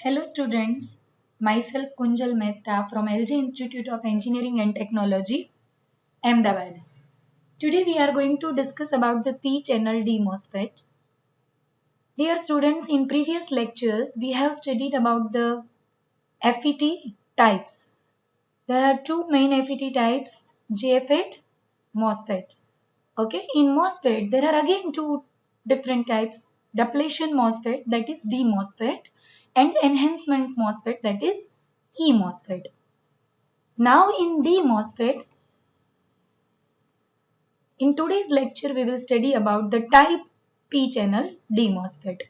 Hello students, myself Kunjal Mehta from LG Institute of Engineering and Technology, Ahmedabad. Today we are going to discuss about the P-channel D MOSFET. Dear students, in previous lectures we have studied about the FET types. There are two main FET types, JFET, MOSFET. Okay, in MOSFET there are again two different types, depletion MOSFET that is D MOSFET and enhancement MOSFET that is E MOSFET. Now in D MOSFET, in today's lecture we will study about the type P channel D MOSFET.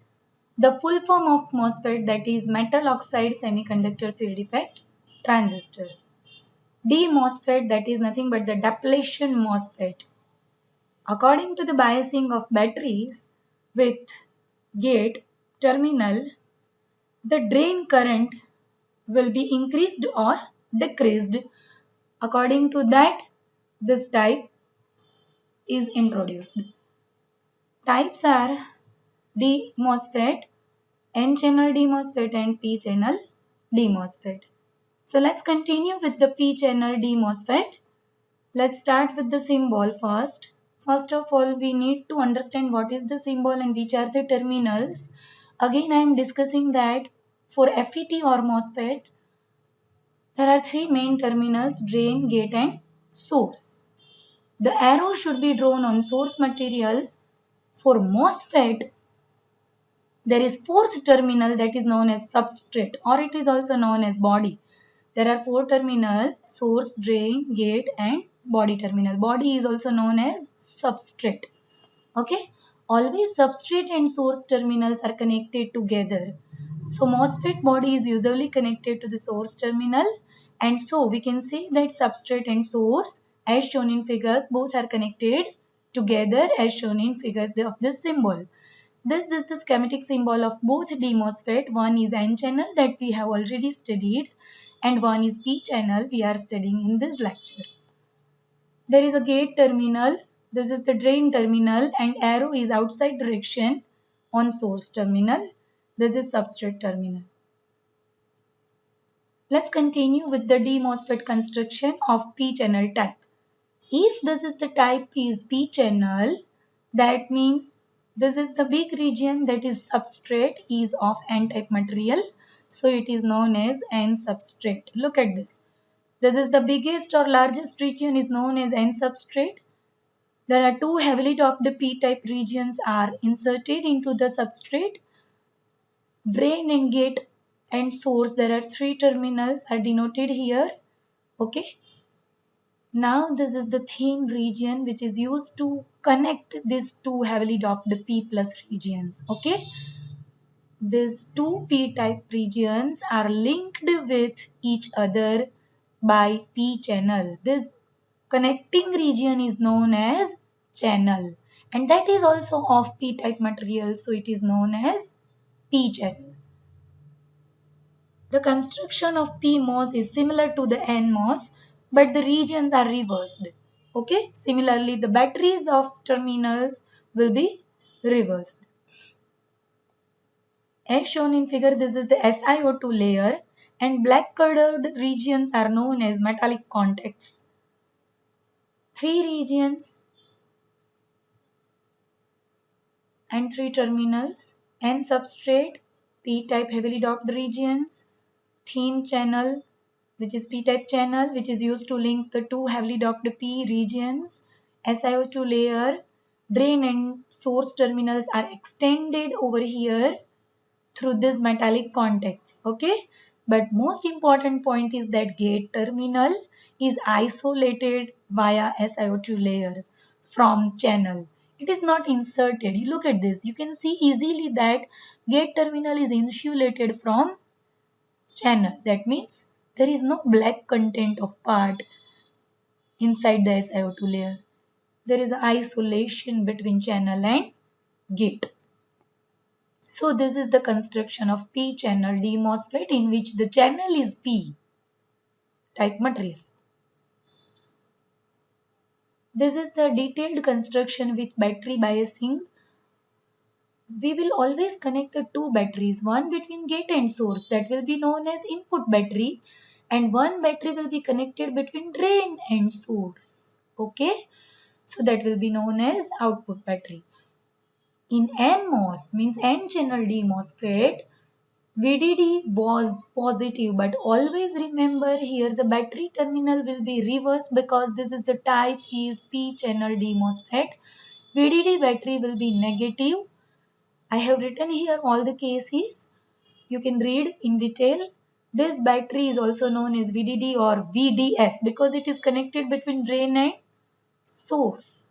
The full form of MOSFET that is metal oxide semiconductor field effect transistor. D MOSFET that is nothing but the depletion MOSFET. According to the biasing of batteries with gate terminal, the drain current will be increased or decreased. According to that, this type is introduced. Types are D MOSFET, N channel D MOSFET and P channel D MOSFET. So let's continue with the P channel D MOSFET. Let's start with the symbol first. First of all, we need to understand what is the symbol and which are the terminals. Again, I am discussing that for FET or MOSFET, there are three main terminals, drain, gate and source. The arrow should be drawn on source material. For MOSFET, there is fourth terminal that is known as substrate or it is also known as body. There are four terminals, source, drain, gate and body terminal. Body is also known as substrate. Okay. Always substrate and source terminals are connected together. So MOSFET body is usually connected to the source terminal and so we can say that substrate and source as shown in figure both are connected together as shown in figure of this symbol. This is the schematic symbol of both D MOSFET. One is N channel that we have already studied and one is P channel we are studying in this lecture. There is a gate terminal, this is the drain terminal and arrow is outside direction on source terminal. This is substrate terminal. Let's continue with the D MOSFET construction of P channel type. If this is the type is P channel, that means this is the big region that is substrate is of N-type material. So it is known as N substrate. Look at this. This is the biggest or largest region is known as N substrate. There are two heavily topped P-type regions are inserted into the substrate. Drain and gate and source, there are three terminals are denoted here. Okay. Now this is the thin region which is used to connect these two heavily doped P plus regions. Okay. These two P-type regions are linked with each other by P channel. This connecting region is known as channel and that is also of P-type material, so it is known as P channel. The construction of PMOS is similar to the NMOS but the regions are reversed. Okay, similarly the batteries of terminals will be reversed. As shown in figure, this is the SiO2 layer and black colored regions are known as metallic contacts. Three regions and three terminals, N substrate, P-type heavily doped regions, thin channel which is P-type channel which is used to link the two heavily doped P regions, SiO2 layer, drain and source terminals are extended over here through this metallic contacts. Okay, but most important point is that gate terminal is isolated via SiO2 layer from channel. It is not inserted. You look at this, you can see easily that gate terminal is insulated from channel. That means there is no black content of part inside the SiO2 layer. There is isolation between channel and gate. So this is the construction of P channel D MOSFET in which the channel is P type material. This is the detailed construction with battery biasing. we will always connect the two batteries, one between gate and source, that will be known as input battery, and one battery will be connected between drain and source. Okay, so that will be known as output battery. In NMOS, means N channel DMOSFET, VDD was positive, but always remember here the battery terminal will be reversed because this is the type is P channel DMOSFET. VDD battery will be negative. I have written here all the cases. You can read in detail. This battery is also known as VDD or VDS because it is connected between drain and source.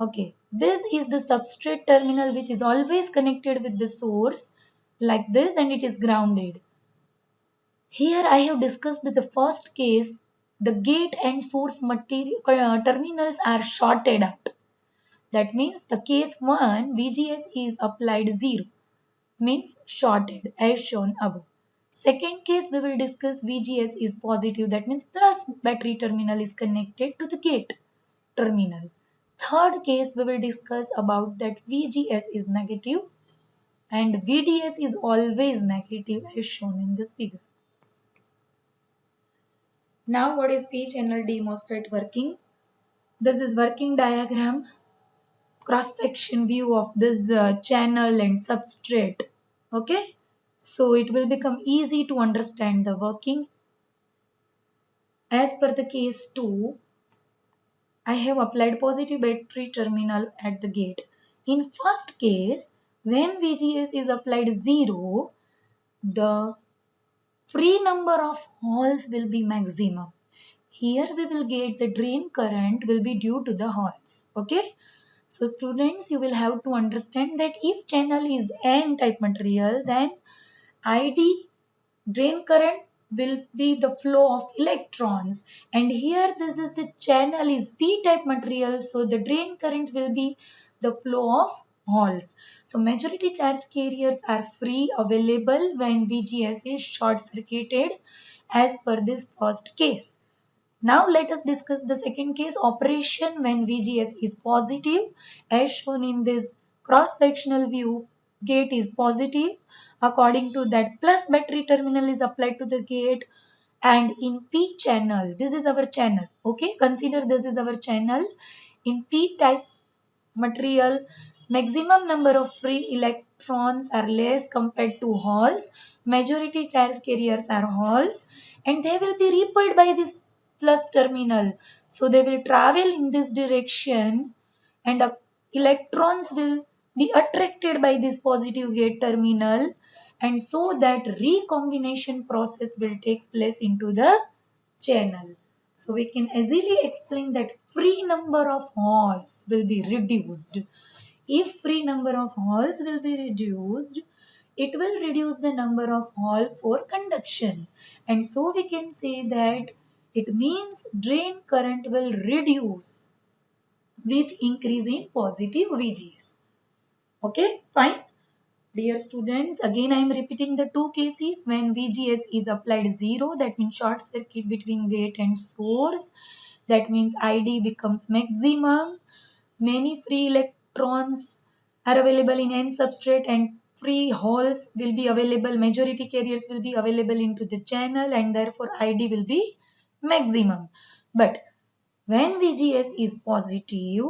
Okay, this is the substrate terminal which is always connected with the source like this, and it is grounded. Here I have discussed the first case. The gate and source material terminals are shorted out. That means the case 1 VGS is applied 0, means shorted as shown above. Second case we will discuss VGS is positive, that means plus battery terminal is connected to the gate terminal. Third case we will discuss about that VGS is negative and VDS is always negative as shown in this figure. Now what is P channel DMOSFET working? This is working diagram, cross section view of this channel and substrate. Okay, so it will become easy to understand the working. As per the case 2, I have applied positive battery terminal at the gate. In first case, when VGS is applied 0, the free number of holes will be maximum. Here we will get the drain current will be due to the holes. Okay. So students, you will have to understand that if channel is N type material, then ID drain current will be the flow of electrons, and here this is the channel is P type material, so the drain current will be the flow of holes. So majority charge carriers are free available when VGS is short circuited as per this first case. Now let us discuss the second case, operation when VGS is positive. As shown in this cross-sectional view, gate is positive. According to that, plus battery terminal is applied to the gate, and in P channel, this is our channel. Okay, consider this is our channel. In P type material, maximum number of free electrons are less compared to holes. Majority charge carriers are holes, and they will be repelled by this plus terminal. So they will travel in this direction, and electrons will be attracted by this positive gate terminal, and so that recombination process will take place into the channel. So we can easily explain that free number of holes will be reduced. If free number of holes will be reduced, it will reduce the number of hole for conduction. And so we can say that it means drain current will reduce with increase in positive VGS. Okay, fine. Dear students, again I am repeating the two cases. When VGS is applied 0, that means short circuit between gate and source. That means ID becomes maximum. Many free electrons are available in N substrate, and free holes will be available. Majority carriers will be available into the channel, and therefore ID will be maximum. But when VGS is positive,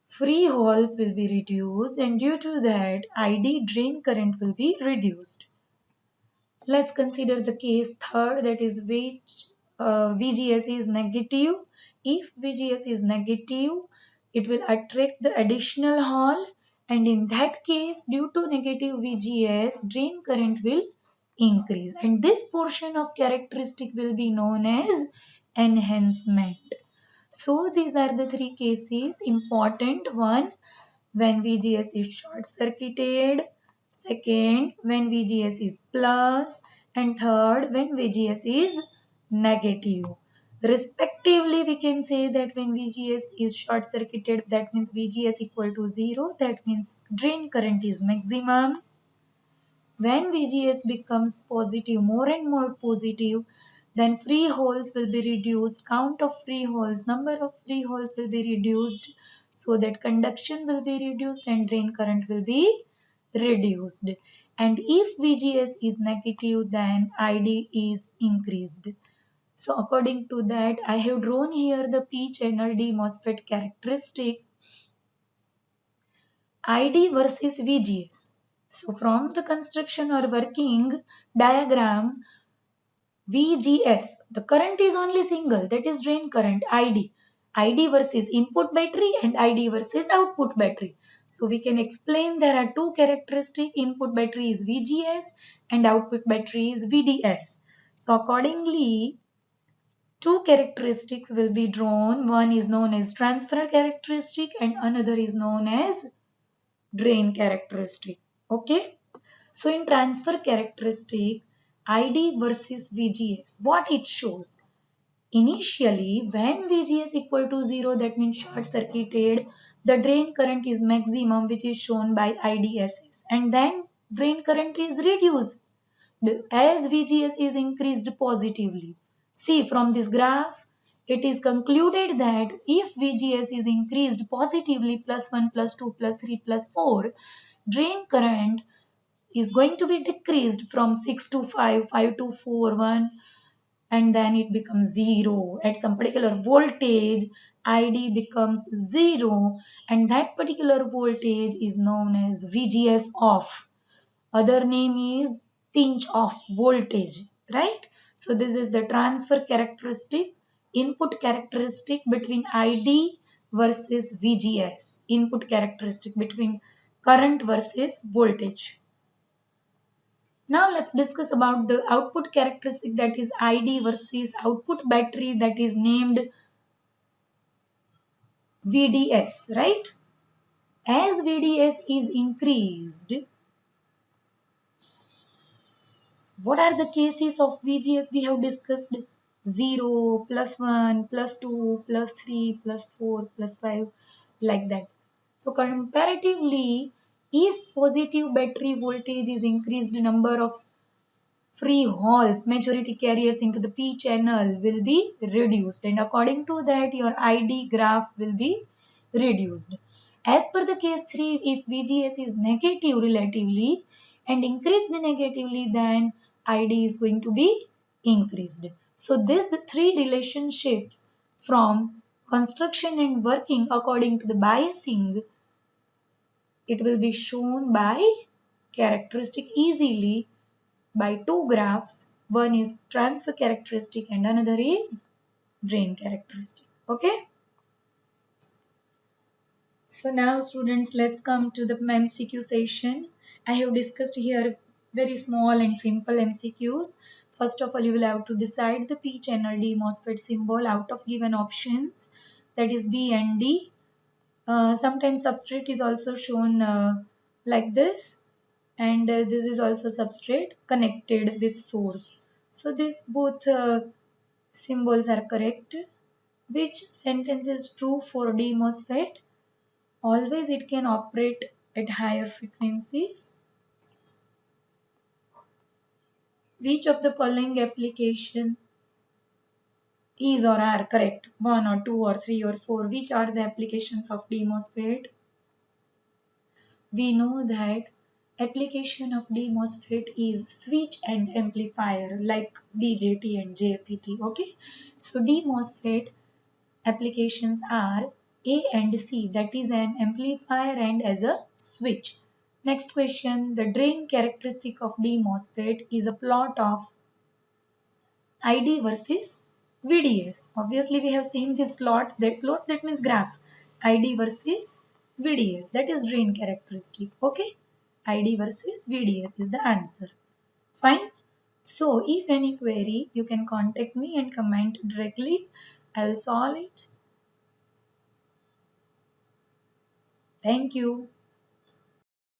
free holes will be reduced, and due to that ID drain current will be reduced. Let's consider the case third, that is which VGS is negative. If VGS is negative, it will attract the additional hole, and in that case due to negative VGS drain current will increase, and this portion of characteristic will be known as enhancement. So these are the three cases important. One, when VGS is short circuited. Second, when VGS is plus. And third, when VGS is negative. Respectively, we can say that when VGS is short circuited, that means VGS equal to 0. That means drain current is maximum. When VGS becomes positive, more and more positive, then free holes will be reduced, count of free holes, number of free holes will be reduced, so that conduction will be reduced and drain current will be reduced. And if VGS is negative, then ID is increased. So according to that, I have drawn here the P channel D MOSFET characteristic ID versus VGS. So from the construction or working diagram, VGS, the current is only single, that is drain current ID. ID versus input battery and ID versus output battery. So we can explain there are two characteristics, input battery is VGS and output battery is VDS. So accordingly, two characteristics will be drawn. One is known as transfer characteristic and another is known as drain characteristic. Okay. So in transfer characteristic, ID versus VGS, what it shows? Initially, when VGS equal to 0, that means short circuited, the drain current is maximum, which is shown by IDSS, and then drain current is reduced as VGS is increased positively. See, from this graph, it is concluded that if VGS is increased positively +1, +2, +3, +4, drain current is going to be decreased from 6 to 5, 5 to 4, 1, and then it becomes 0. At some particular voltage, ID becomes 0, and that particular voltage is known as VGS off. Other name is pinch off voltage, right? So this is the transfer characteristic, input characteristic between ID versus VGS, input characteristic between current versus voltage. Now let's discuss about the output characteristic, that is ID versus output battery, that is named VDS, right? As VDS is increased, what are the cases of VGS we have discussed? 0, +1, +2, +3, +4, +5, like that. So comparatively, if positive battery voltage is increased, number of free holes, majority carriers into the P channel will be reduced, and according to that your ID graph will be reduced. As per the case 3, if VGS is negative relatively and increased negatively, then ID is going to be increased. So these three relationships from construction and working according to the biasing, it will be shown by characteristic easily by two graphs. One is transfer characteristic and another is drain characteristic. Okay. So now students, let's come to the MCQ session. I have discussed here very small and simple MCQs. First of all, you will have to decide the P channel D MOSFET symbol out of given options, that is B and D. Sometimes substrate is also shown like this, and this is also substrate connected with source. So these both symbols are correct. Which sentence is true for D MOSFET? Always it can operate at higher frequencies. Which of the following application is or are correct? 1 or 2 or 3 or 4. Which are the applications of D MOSFET? We know that application of D MOSFET is switch and amplifier like BJT and JFET. Okay, so D MOSFET applications are A and C, that is an amplifier and as a switch. Next question, the drain characteristic of D MOSFET is a plot of ID versus VDS. Obviously we have seen this plot, that means graph. ID versus VDS, that is drain characteristic. Okay, ID versus VDS is the answer. Fine. So if any query, you can contact me and comment directly. I'll solve it. Thank you.